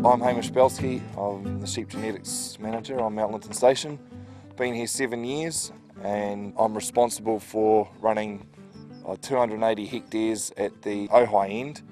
I'm Hamish Belsky, I'm the Sheep Genetics Manager on Mount Linton Station. Been here 7 years and I'm responsible for running 280 hectares at the Ojai end,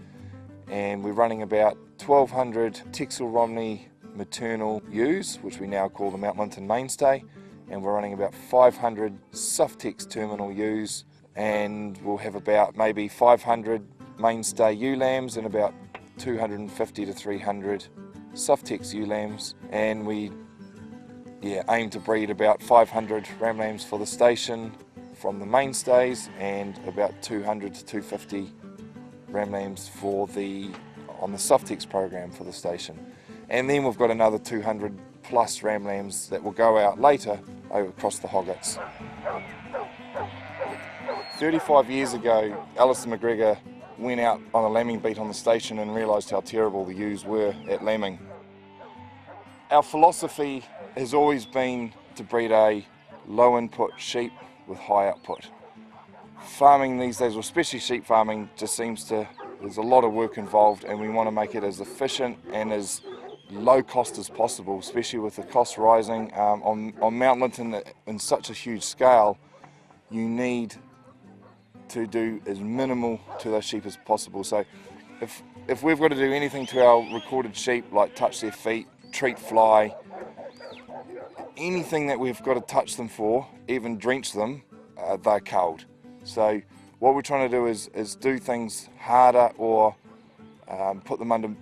and we're running about 1,200 Texel Romney maternal ewes, which we now call the Mount Linton mainstay, and we're running about 500 Suftex terminal ewes, and we'll have about maybe 500 mainstay ewe lambs and about 250 to 300 Suftex ewe lambs, and we aim to breed about 500 ram lambs for the station from the mainstays and about 200 to 250 ram lambs on the Suftex program for the station. And then we've got another 200 plus ram lambs that will go out later over across the hoggets. 35 years ago, Alison McGregor went out on a lambing beat on the station and realised how terrible the ewes were at lambing. Our philosophy has always been to breed a low input sheep with high output. Farming these days, or especially sheep farming, there's a lot of work involved, and we want to make it as efficient and as low cost as possible, especially with the cost rising. On Mount Linton, in such a huge scale, you need to do as minimal to those sheep as possible. So if we've got to do anything to our recorded sheep, like touch their feet, treat fly, anything that we've got to touch them for, even drench them, they're culled. So what we're trying to do is do things harder or put them under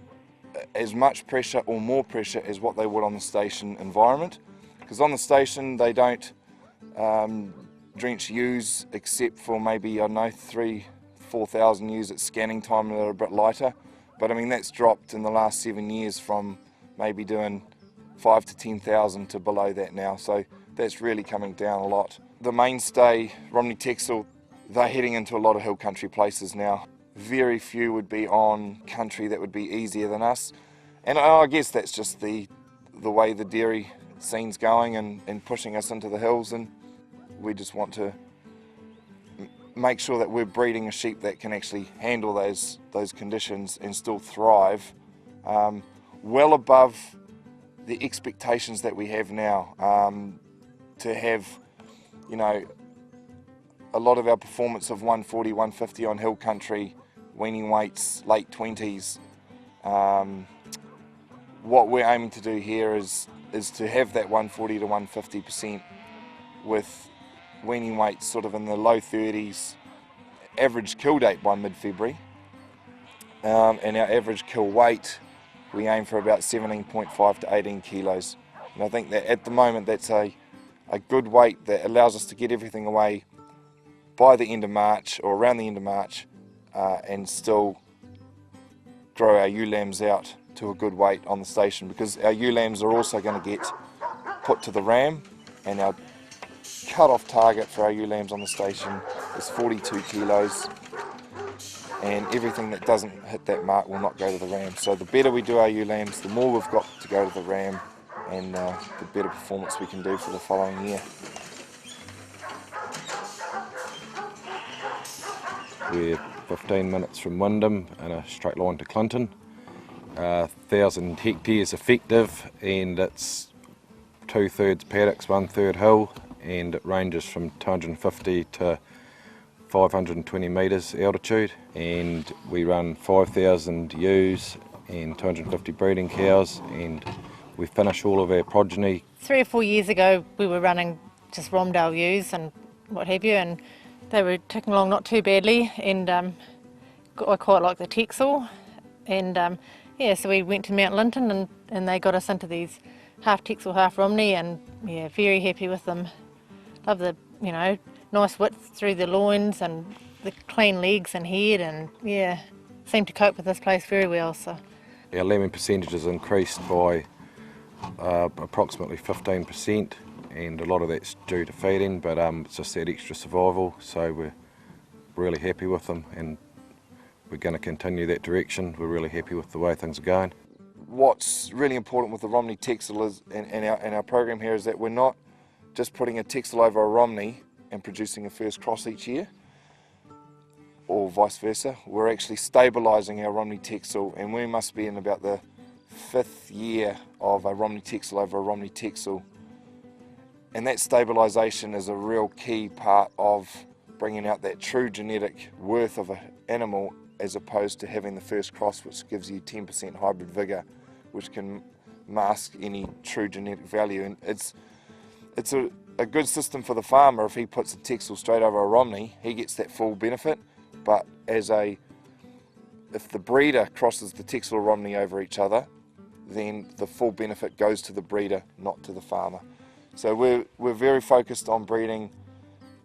as much pressure or more pressure as what they would on the station environment. Because on the station they don't drench ewes except for maybe, 3,000-4,000 ewes at scanning time that are a bit lighter. But I mean, that's dropped in the last 7 years from maybe doing 5,000 to 10,000 to below that now. So that's really coming down a lot. The mainstay, Romney Texel, they're heading into a lot of hill country places now. Very few would be on country that would be easier than us. And I guess that's just the way the dairy scene's going and pushing us into the hills, and we just want to make sure that we're breeding a sheep that can actually handle those conditions and still thrive, well above the expectations that we have now. To have, a lot of our performance of 140, 150 on hill country, weaning weights, late 20s. What we're aiming to do here is to have that 140 to 150% with weaning weights sort of in the low 30s, average kill date by mid-February, and our average kill weight, we aim for about 17.5 to 18 kilos. And I think that at the moment that's a good weight that allows us to get everything away by the end of March, or around the end of March, and still grow our ewe lambs out to a good weight on the station, because our ewe lambs are also going to get put to the ram, and our cut-off target for our ewe lambs on the station is 42 kilos, and everything that doesn't hit that mark will not go to the ram. So the better we do our ewe lambs, the more we've got to go to the ram, and the better performance we can do for the following year. We're 15 minutes from Wyndham and a straight line to Clinton. 1,000 hectares effective, and it's 2/3 paddocks, 1/3 hill, and it ranges from 250 to 520 metres altitude, and we run 5,000 ewes and 250 breeding cows, and we finish all of our progeny. 3 or 4 years ago we were running just Romdale ewes and what have you, and they were ticking along not too badly, and I quite like the Texel, and so we went to Mount Linton and they got us into these half Texel, half Romney, and very happy with them. Love the nice width through the loins and the clean legs and head, and seem to cope with this place very well. So our lambing percentage has increased by approximately 15%, and a lot of that's due to feeding, but it's just that extra survival, so we're really happy with them, and we're going to continue that direction. We're really happy with the way things are going. What's really important with the Romney Texel is, and our program here, is that we're not just putting a Texel over a Romney and producing a first cross each year, or vice versa. We're actually stabilising our Romney Texel, and we must be in about the 5th year of a Romney Texel over a Romney Texel, and that stabilisation is a real key part of bringing out that true genetic worth of an animal, as opposed to having the first cross, which gives you 10% hybrid vigour, which can mask any true genetic value. And it's a good system for the farmer. If he puts a Texel straight over a Romney, he gets that full benefit. But if the breeder crosses the Texel or Romney over each other, then the full benefit goes to the breeder, not to the farmer. So we're very focused on breeding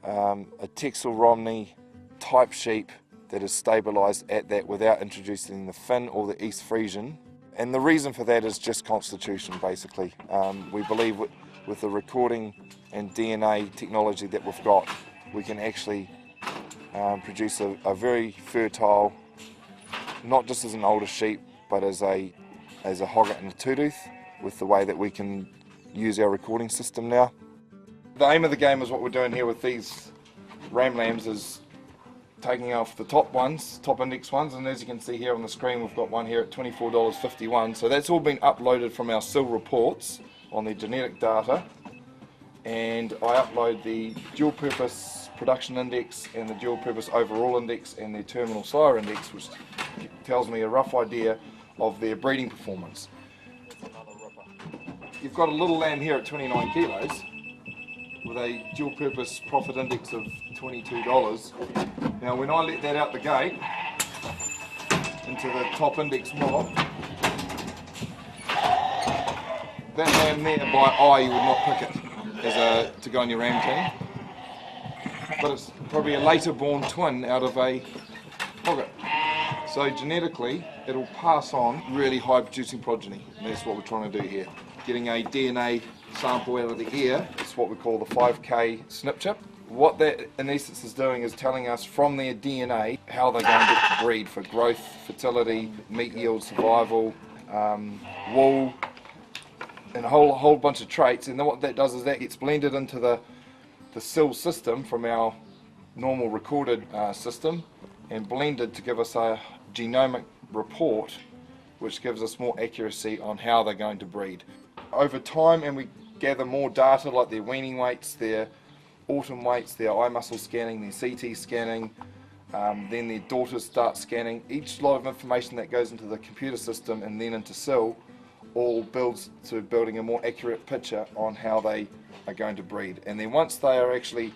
a Texel Romney type sheep that is stabilised at that without introducing the Finn or the East Frisian. And the reason for that is just constitution, basically. We believe with the recording and DNA technology that we've got, we can actually produce a very fertile, not just as an older sheep, but as a hogget and a two-tooth, with the way that we can use our recording system now. The aim of the game is what we're doing here with these ram lambs is taking off the top index ones, and as you can see here on the screen, we've got one here at $24.51. So that's all been uploaded from our SIL reports on the genetic data, and I upload the dual purpose production index and the dual purpose overall index and the terminal sire index, which tells me a rough idea of their breeding performance. You've got a little lamb here at 29 kilos with a dual purpose profit index of $22. Now when I let that out the gate into the top index mob, that lamb there by eye you would not pick it to go on your ram team, but it's probably a later born twin out of a hogget. So genetically it'll pass on really high producing progeny, and that's what we're trying to do here. Getting a DNA sample out of the ear, it's what we call the 5K snip chip. What that in essence is doing is telling us from their DNA how they're going to breed for growth, fertility, meat yield, survival, wool, and a whole bunch of traits. And then what that does is that gets blended into the SIL system from our normal recorded system, and blended to give us a genomic report which gives us more accuracy on how they're going to breed. Over time, and we gather more data like their weaning weights, their autumn weights, their eye muscle scanning, their CT scanning, then their daughters start scanning. Each lot of information that goes into the computer system and then into SIL all builds to building a more accurate picture on how they are going to breed. And then once they are actually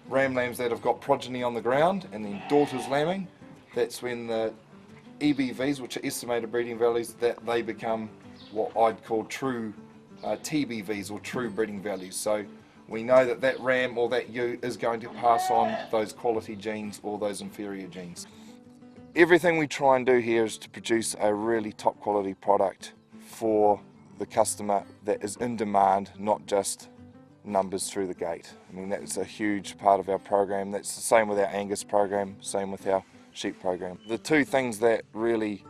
ram lambs that have got progeny on the ground and then daughters lambing, that's when the EBVs, which are estimated breeding values, that they become what I'd call true TBVs, or true breeding values. So we know that that ram or that ewe is going to pass on those quality genes or those inferior genes. Everything we try and do here is to produce a really top quality product for the customer that is in demand, not just numbers through the gate. I mean, that's a huge part of our program. That's the same with our Angus program, same with our sheep program. The two things that really,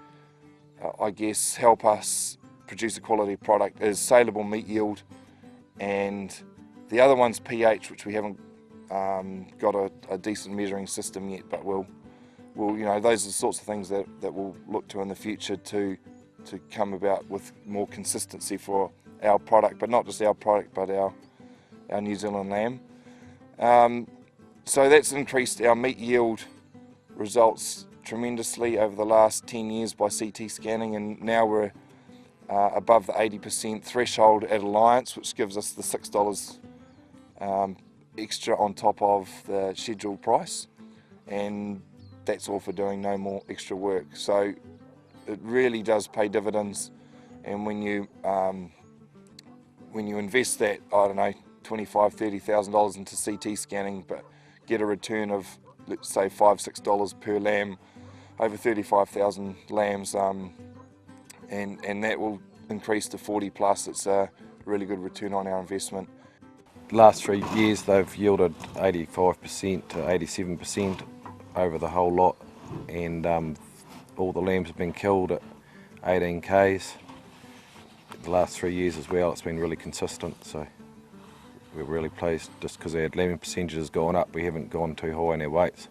I guess, help us produce a quality product is saleable meat yield, and the other one's pH, which we haven't got a decent measuring system yet, but we'll you know, those are the sorts of things that we'll look to in the future to come about with more consistency for our product, but not just our product, but our New Zealand lamb. So that's increased our meat yield results tremendously over the last 10 years by CT scanning, and now we're above the 80% threshold at Alliance, which gives us the $6 extra on top of the scheduled price, and that's all for doing no more extra work. So it really does pay dividends, and when you invest that, I don't know, $25,000–$30,000 into CT scanning, but get a return of, let's say, $5–6 per lamb over 35,000 lambs, and that will increase to 40 plus. It's a really good return on our investment. Last 3 years they've yielded 85% to 87% over the whole lot, and all the lambs have been killed at 18 Ks. The last 3 years as well, it's been really consistent, so we're really pleased. Just because our lambing percentage has gone up, we haven't gone too high in our weights.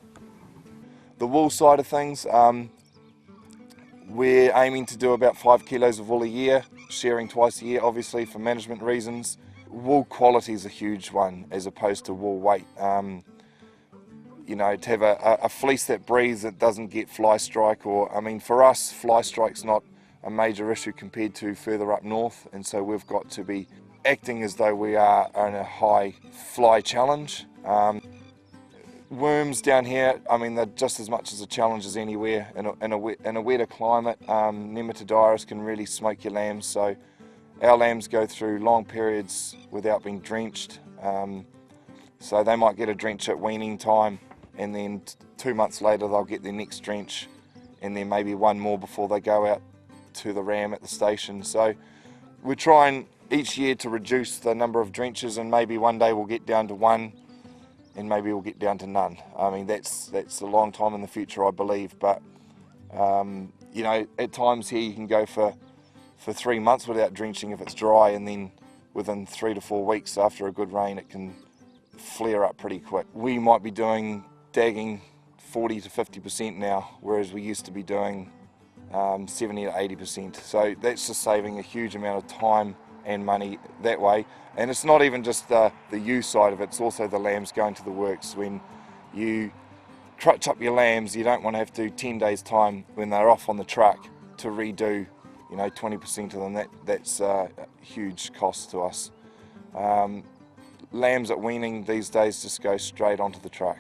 The wool side of things, We're aiming to do about 5 kilos of wool a year, sharing twice a year, obviously for management reasons. Wool quality is a huge one as opposed to wool weight. You know, to have a fleece that breathes, that doesn't get fly strike, or, I mean, for us, fly strike's not a major issue compared to further up north, and so we've got to be acting as though we are in a high fly challenge. Worms down here, I mean, they're just as much as a challenge as anywhere. In a wetter climate, nematodes can really smoke your lambs, so our lambs go through long periods without being drenched. So they might get a drench at weaning time, and then 2 months later they'll get their next drench, and then maybe one more before they go out to the ram at the station. So we're trying each year to reduce the number of drenches, and maybe one day we'll get down to one, and maybe we'll get down to none. I mean, that's a long time in the future, I believe, but you know, at times here you can go for 3 months without drenching if it's dry, and then within 3 to 4 weeks after a good rain it can flare up pretty quick. We might be doing dagging 40 to 50% now, whereas we used to be doing 70 to 80%. So that's just saving a huge amount of time and money that way. And it's not even just the use side of it, it's also the lambs going to the works. When you crutch up your lambs, you don't want to have to 10 days time when they're off on the truck to redo, you know, 20% of them. That's a huge cost to us. Lambs at weaning these days just go straight onto the truck.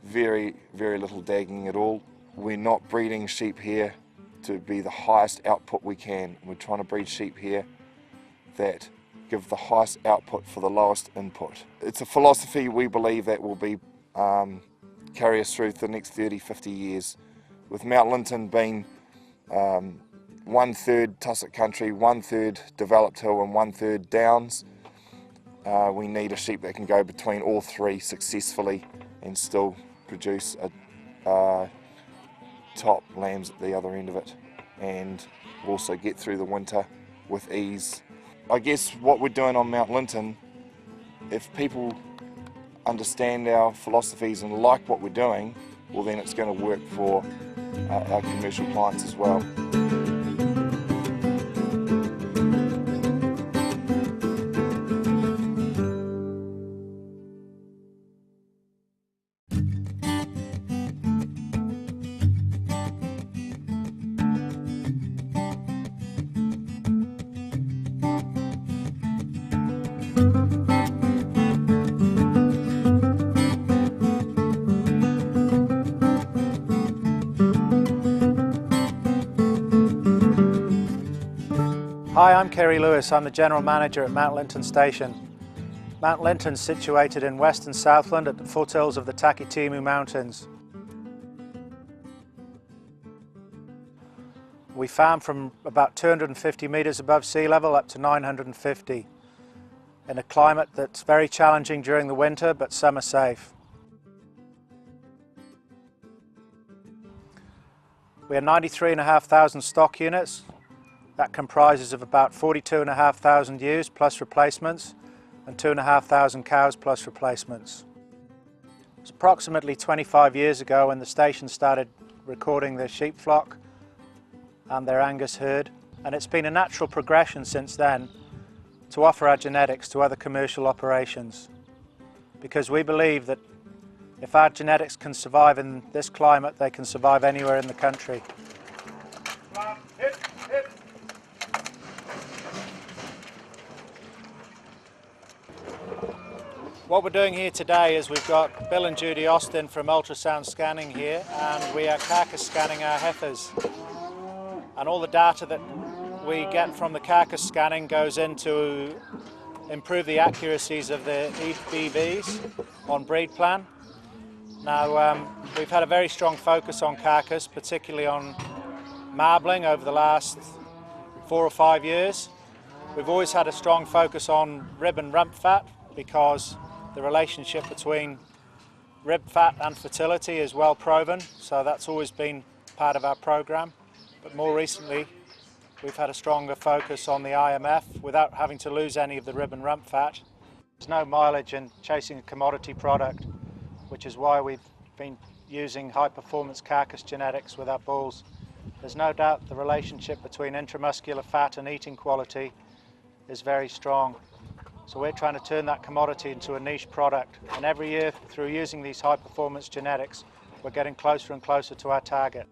Very little dagging at all. We're not breeding sheep here to be the highest output we can. We're trying to breed sheep here that give the highest output for the lowest input. It's a philosophy we believe that will be carry us through the next 30, 50 years. With Mount Linton being 1/3 tussock country, 1/3 developed hill and 1/3 downs, we need a sheep that can go between all three successfully and still produce top lambs at the other end of it, and also get through the winter with ease. I guess what we're doing on Mount Linton, if people understand our philosophies and like what we're doing, well then it's going to work for our commercial clients as well. Hi, I'm Kerry Lewis. I'm the General Manager at Mount Linton Station. Mount Linton's situated in western Southland at the foothills of the Takitimu Mountains. We farm from about 250 metres above sea level up to 950 in a climate that's very challenging during the winter but summer safe. We have 93,500 stock units. That comprises of about 42,500 ewes plus replacements and 2,500 cows plus replacements. It's approximately 25 years ago when the station started recording their sheep flock and their Angus herd, and it's been a natural progression since then to offer our genetics to other commercial operations, because we believe that if our genetics can survive in this climate, they can survive anywhere in the country. What we're doing here today is we've got Bill and Judy Austin from ultrasound scanning here, and we are carcass scanning our heifers. And all the data that we get from the carcass scanning goes in to improve the accuracies of the EBVs on breed plan. Now, we've had a very strong focus on carcass, particularly on marbling over the last 4 or 5 years. We've always had a strong focus on rib and rump fat, because the relationship between rib fat and fertility is well proven, so that's always been part of our program. But more recently, we've had a stronger focus on the IMF without having to lose any of the rib and rump fat. There's no mileage in chasing a commodity product, which is why we've been using high performance carcass genetics with our bulls. There's no doubt the relationship between intramuscular fat and eating quality is very strong. So we're trying to turn that commodity into a niche product, and every year through using these high performance genetics we're getting closer and closer to our target.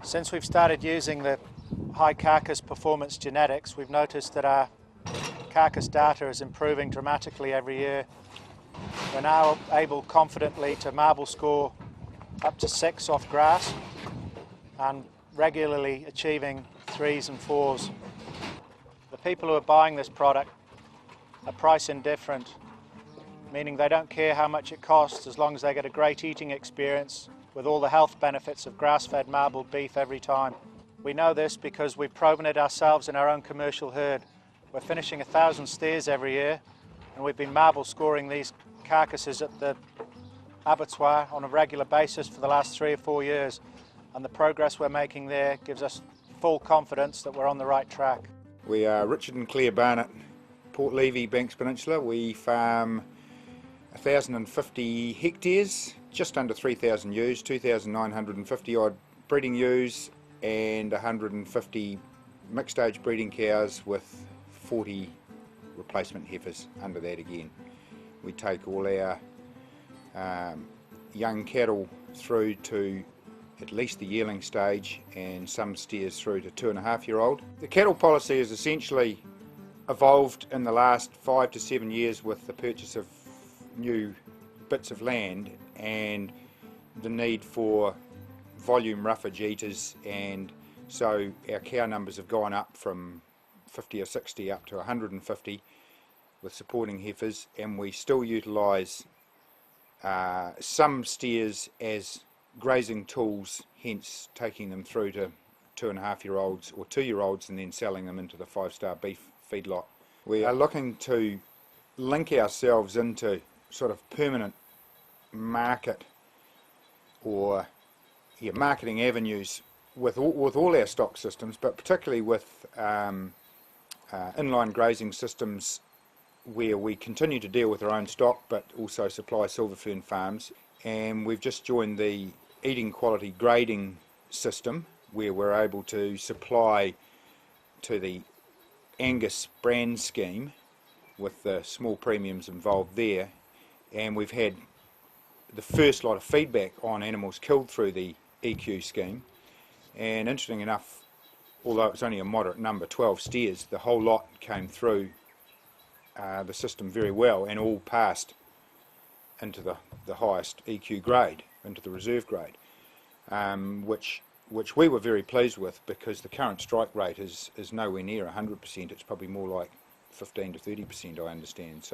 Since we've started using the high carcass performance genetics, we've noticed that our carcass data is improving dramatically every year. We're now able confidently to marble score up to 6 off grass and regularly achieving 3s and 4s. The people who are buying this product are price indifferent, meaning they don't care how much it costs as long as they get a great eating experience with all the health benefits of grass-fed marbled beef every time. We know this because we've proven it ourselves in our own commercial herd. We're finishing 1,000 steers every year, and we've been marble scoring these carcasses at the abattoir on a regular basis for the last 3 or 4 years, and the progress we're making there gives us full confidence that we're on the right track. We are Richard and Claire Barnett, Port Levy, Banks Peninsula. We farm 1,050 hectares, just under 3,000 ewes, 2,950 odd breeding ewes and 150 mixed age breeding cows with 40 replacement heifers under that again. We take all our young cattle through to at least the yearling stage and some steers through to 2.5-year-old. The cattle policy has essentially evolved in the last 5 to 7 years with the purchase of new bits of land and the need for volume roughage eaters, and so our cow numbers have gone up from 50 or 60 up to 150 with supporting heifers, and we still utilise some steers as grazing tools, hence taking them through to 2.5-year-olds or 2-year-olds and then selling them into the 5-star beef feedlot. We are looking to link ourselves into sort of permanent market or marketing avenues with all our stock systems, but particularly with inline grazing systems where we continue to deal with our own stock but also supply silver fern farms. And we've just joined the eating quality grading system where we're able to supply to the Angus brand scheme with the small premiums involved there, and we've had the first lot of feedback on animals killed through the EQ scheme, and interesting enough, although it's only a moderate number, 12 steers, the whole lot came through the system very well and all passed into the highest EQ grade, into the reserve grade, which we were very pleased with, because the current strike rate is nowhere near 100%. It's probably more like 15 to 30%, I understand.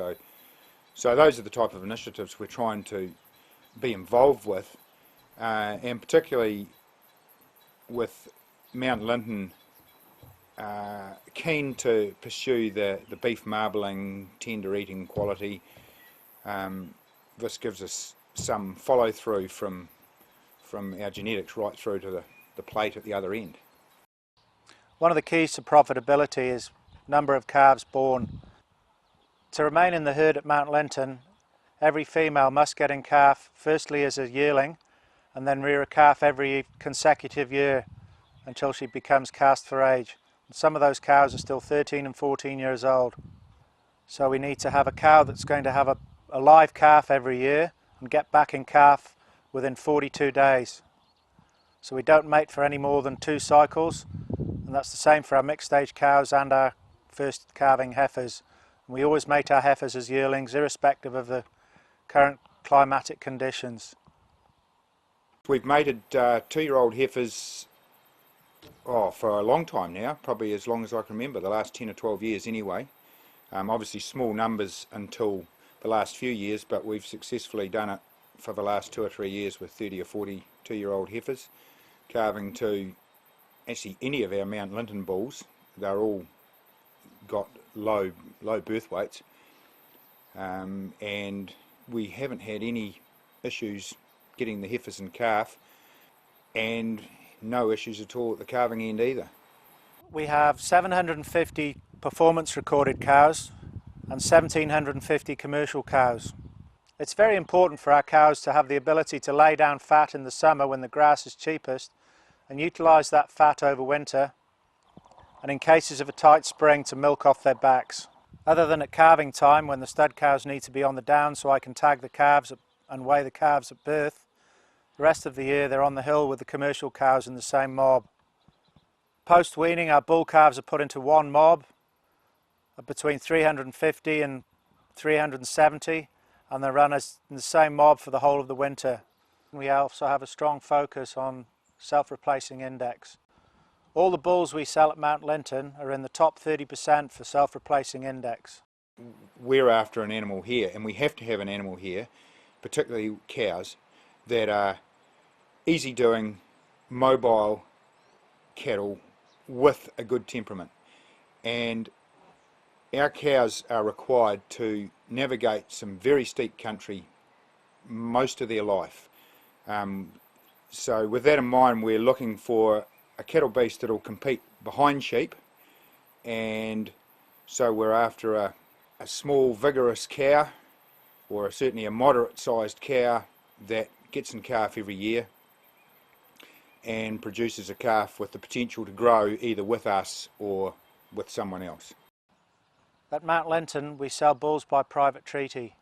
So those are the type of initiatives we're trying to be involved with, and particularly with Mount Linton keen to pursue the beef marbling, tender eating quality. This gives us some follow through from our genetics right through to the plate at the other end. One of the keys to profitability is number of calves born. To remain in the herd at Mount Linton, every female must get in calf firstly as a yearling and then rear a calf every consecutive year until she becomes cast for age. And some of those cows are still 13 and 14 years old. So we need to have a cow that's going to have a live calf every year and get back in calf within 42 days. So we don't mate for any more than 2 cycles, and that's the same for our mixed age cows and our first calving heifers. And we always mate our heifers as yearlings irrespective of the current climatic conditions. We've mated 2-year-old heifers for a long time now, probably as long as I can remember, the last 10 or 12 years anyway. Obviously small numbers until the last few years, but we've successfully done it for the last 2 or 3 years with 30 or 40 2-year-old heifers, calving to actually any of our Mount Linton bulls. They're all got low birth weights, and we haven't had any issues getting the heifers in calf, and no issues at all at the calving end either. We have 750 performance recorded cows and 1,750 commercial cows. It's very important for our cows to have the ability to lay down fat in the summer when the grass is cheapest and utilise that fat over winter, and in cases of a tight spring to milk off their backs. Other than at calving time when the stud cows need to be on the down so I can tag the calves and weigh the calves at birth, the rest of the year they're on the hill with the commercial cows in the same mob. Post weaning, our bull calves are put into one mob of between 350 and 370, and they run as in the same mob for the whole of the winter. We also have a strong focus on self-replacing index. All the bulls we sell at Mount Linton are in the top 30% for self-replacing index. We're after an animal here, and we have to have an animal here, particularly cows, that are easy-doing, mobile cattle with a good temperament. And our cows are required to navigate some very steep country most of their life. So with that in mind, we're looking for a cattle beast that will compete behind sheep, and so we're after a small vigorous cow, or certainly a moderate sized cow that gets in calf every year and produces a calf with the potential to grow either with us or with someone else. At Mount Linton we sell bulls by private treaty,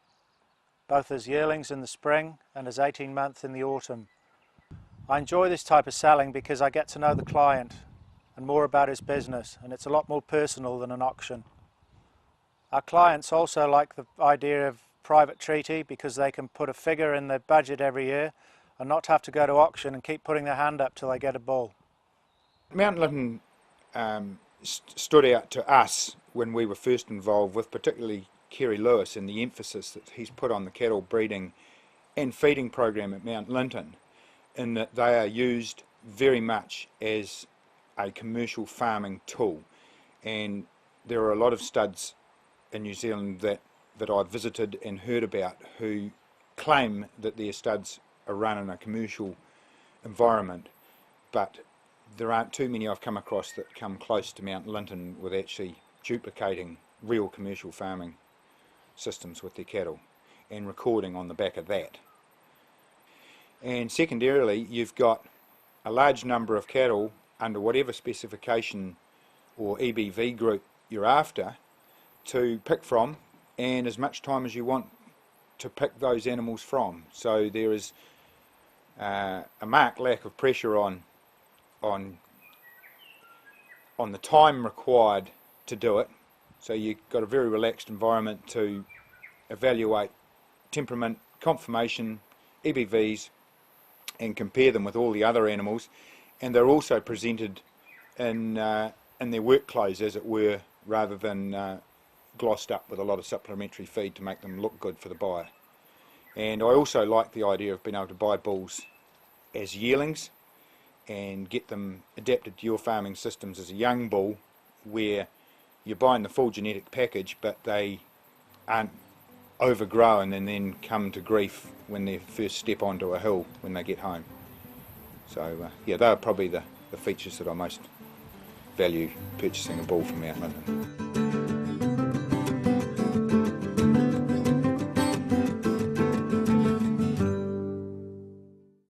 both as yearlings in the spring and as 18-month in the autumn. I enjoy this type of selling because I get to know the client and more about his business, and it's a lot more personal than an auction. Our clients also like the idea of private treaty because they can put a figure in their budget every year and not have to go to auction and keep putting their hand up till they get a bull. Mount Linton stood out to us when we were first involved with particularly Kerry Lewis and the emphasis that he's put on the cattle breeding and feeding program at Mount Linton, in that they are used very much as a commercial farming tool. And there are a lot of studs in New Zealand that I've visited and heard about who claim that their studs are run in a commercial environment, but there aren't too many I've come across that come close to Mount Linton with actually duplicating real commercial farming systems with their cattle and recording on the back of that. And secondarily, you've got a large number of cattle under whatever specification or EBV group you're after to pick from, and as much time as you want to pick those animals from. So there is a marked lack of pressure on the time required to do it. So you've got a very relaxed environment to evaluate temperament, conformation, EBVs, and compare them with all the other animals. And they're also presented in their work clothes, as it were, rather than glossed up with a lot of supplementary feed to make them look good for the buyer. And I also like the idea of being able to buy bulls as yearlings and get them adapted to your farming systems as a young bull, where you're buying the full genetic package but they aren't overgrown and then come to grief when they first step onto a hill when they get home. So yeah, they are probably the features that I most value purchasing a bull from Mount Linton.